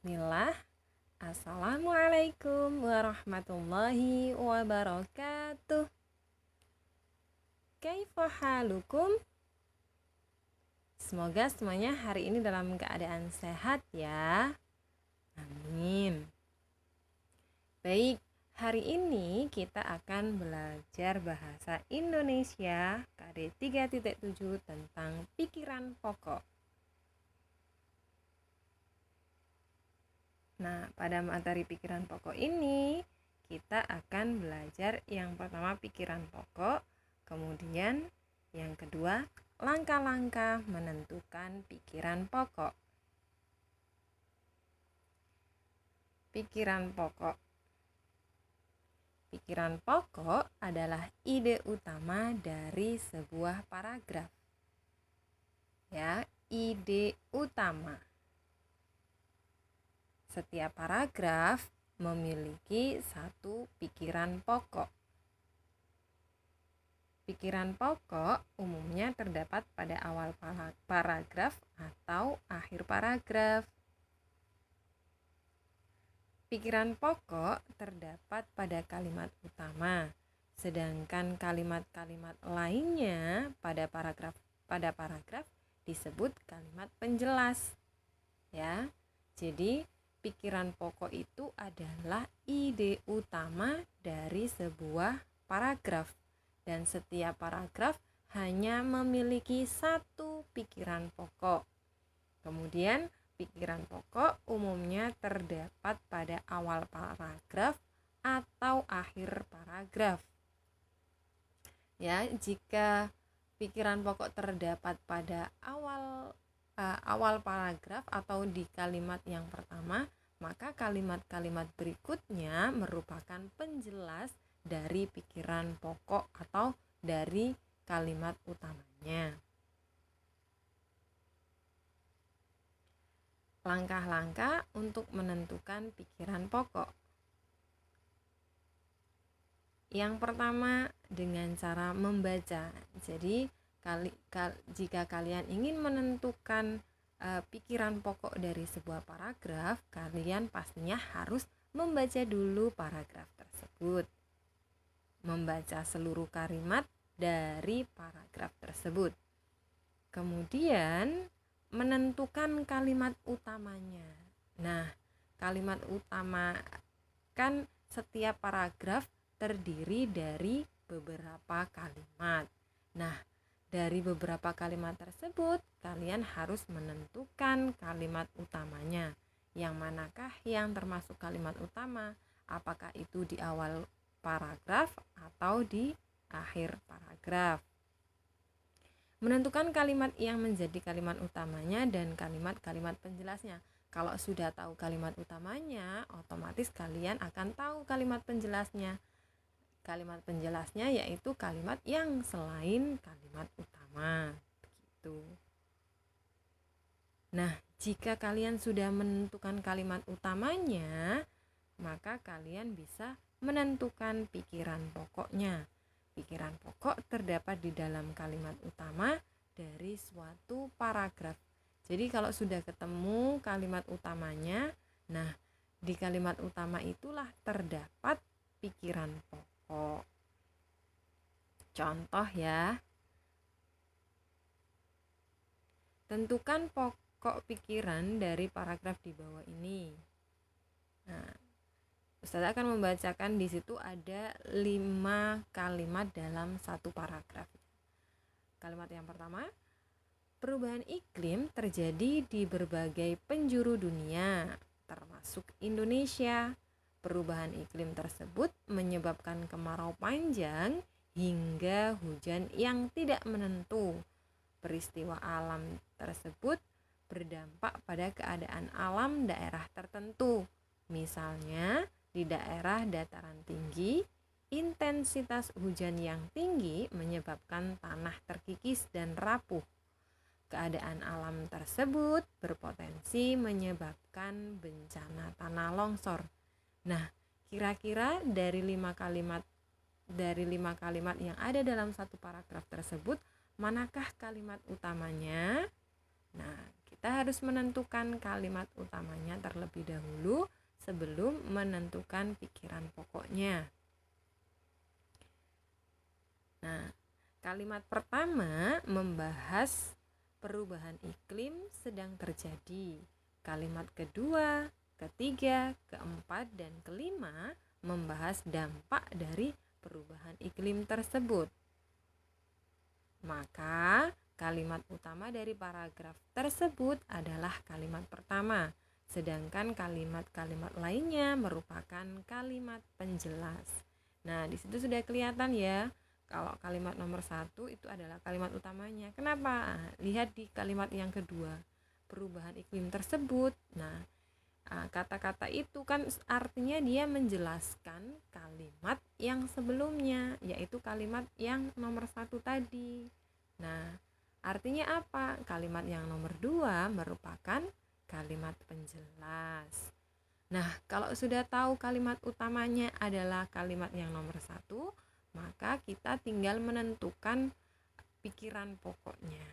Bismillah. Assalamualaikum warahmatullahi wabarakatuh. Kaifa halukum? Semoga semuanya hari ini dalam keadaan sehat ya. Amin. Baik, hari ini kita akan belajar bahasa Indonesia KD 3.7 tentang pikiran pokok. Nah, pada materi pikiran pokok ini kita akan belajar yang pertama pikiran pokok, kemudian yang kedua langkah-langkah menentukan pikiran pokok. Pikiran pokok. Pikiran pokok adalah ide utama dari sebuah paragraf. Ya, ide utama. Setiap paragraf memiliki satu pikiran pokok. Pikiran pokok umumnya terdapat pada awal paragraf atau akhir paragraf. Pikiran pokok terdapat pada kalimat utama, sedangkan kalimat-kalimat lainnya pada paragraf disebut kalimat penjelas. Ya. Jadi pikiran pokok itu adalah ide utama dari sebuah paragraf, dan setiap paragraf hanya memiliki satu pikiran pokok. Kemudian pikiran pokok umumnya terdapat pada awal paragraf atau akhir paragraf. Ya, jika pikiran pokok terdapat pada awal paragraf atau di kalimat yang pertama, maka kalimat-kalimat berikutnya merupakan penjelas dari pikiran pokok atau dari kalimat utamanya. Langkah-langkah untuk menentukan pikiran pokok. Yang pertama, dengan cara membaca. Jadi jika kalian ingin menentukan pikiran pokok dari sebuah paragraf, kalian pastinya harus membaca dulu paragraf tersebut, membaca seluruh kalimat dari paragraf tersebut, kemudian menentukan kalimat utamanya. Nah, kalimat utama kan setiap paragraf terdiri dari beberapa kalimat. Nah, dari beberapa kalimat tersebut, kalian harus menentukan kalimat utamanya. Yang manakah yang termasuk kalimat utama? Apakah itu di awal paragraf atau di akhir paragraf? Menentukan kalimat yang menjadi kalimat utamanya dan kalimat-kalimat penjelasnya. Kalau sudah tahu kalimat utamanya, otomatis kalian akan tahu kalimat penjelasnya. Kalimat penjelasnya yaitu kalimat yang selain kalimat utama. Begitu. Nah, jika kalian sudah menentukan kalimat utamanya, maka kalian bisa menentukan pikiran pokoknya. Pikiran pokok terdapat di dalam kalimat utama dari suatu paragraf. Jadi kalau sudah ketemu kalimat utamanya, nah di kalimat utama itulah terdapat pikiran pokok. Contoh ya. Tentukan pokok pikiran dari paragraf di bawah ini. Nah, Ustazah akan membacakan di situ ada 5 kalimat dalam satu paragraf. Kalimat yang pertama, perubahan iklim terjadi di berbagai penjuru dunia, termasuk Indonesia. Perubahan iklim tersebut menyebabkan kemarau panjang hingga hujan yang tidak menentu. Peristiwa alam tersebut berdampak pada keadaan alam daerah tertentu. Misalnya, di daerah dataran tinggi, intensitas hujan yang tinggi menyebabkan tanah terkikis dan rapuh. Keadaan alam tersebut berpotensi menyebabkan bencana tanah longsor. Nah, kira-kira dari 5 kalimat yang ada dalam satu paragraf tersebut, manakah kalimat utamanya? Nah, kita kita harus menentukan kalimat utamanya terlebih dahulu sebelum menentukan pikiran pokoknya. Nah, kalimat pertama membahas perubahan iklim sedang terjadi. Kalimat kedua, ketiga, keempat, dan kelima membahas dampak dari perubahan iklim tersebut. Maka, kalimat utama dari paragraf tersebut adalah kalimat pertama, sedangkan kalimat-kalimat lainnya merupakan kalimat penjelas. Nah, di situ sudah kelihatan ya, kalau kalimat nomor 1 itu adalah kalimat utamanya. Kenapa? Lihat di kalimat yang kedua, perubahan iklim tersebut. Nah, kata-kata itu kan artinya dia menjelaskan kalimat yang sebelumnya, yaitu kalimat yang nomor 1 tadi. Nah, artinya apa? Kalimat yang nomor 2 merupakan kalimat penjelas. Nah, kalau sudah tahu kalimat utamanya adalah kalimat yang nomor 1, maka kita tinggal menentukan pikiran pokoknya.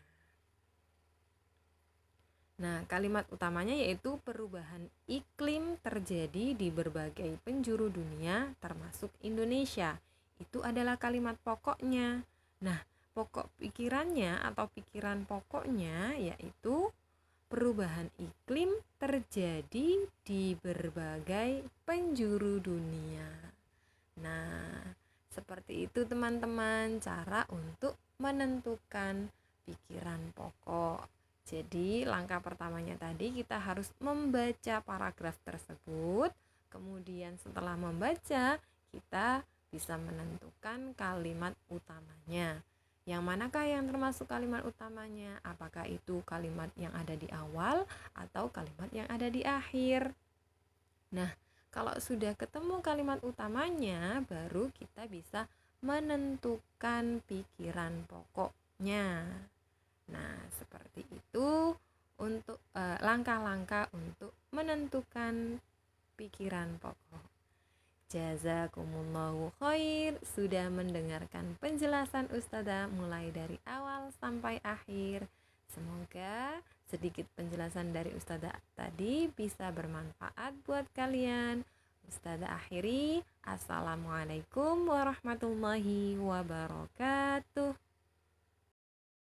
Nah, kalimat utamanya yaitu perubahan iklim terjadi di berbagai penjuru dunia termasuk Indonesia. Itu adalah kalimat pokoknya. Nah, pokok pikirannya atau pikiran pokoknya yaitu perubahan iklim terjadi di berbagai penjuru dunia. Nah, seperti itu teman-teman cara untuk menentukan pikiran pokok. Jadi langkah pertamanya tadi kita harus membaca paragraf tersebut. Kemudian setelah membaca kita bisa menentukan kalimat utamanya. Yang manakah yang termasuk kalimat utamanya? Apakah itu kalimat yang ada di awal atau kalimat yang ada di akhir? Nah, kalau sudah ketemu kalimat utamanya, baru kita bisa menentukan pikiran pokoknya. Nah, seperti itu untuk langkah-langkah untuk menentukan pikiran pokok. Jazakumullahu khair sudah mendengarkan penjelasan Ustazah mulai dari awal sampai akhir. Semoga sedikit penjelasan dari Ustazah tadi bisa bermanfaat buat kalian. Ustazah akhiri, Assalamualaikum warahmatullahi wabarakatuh.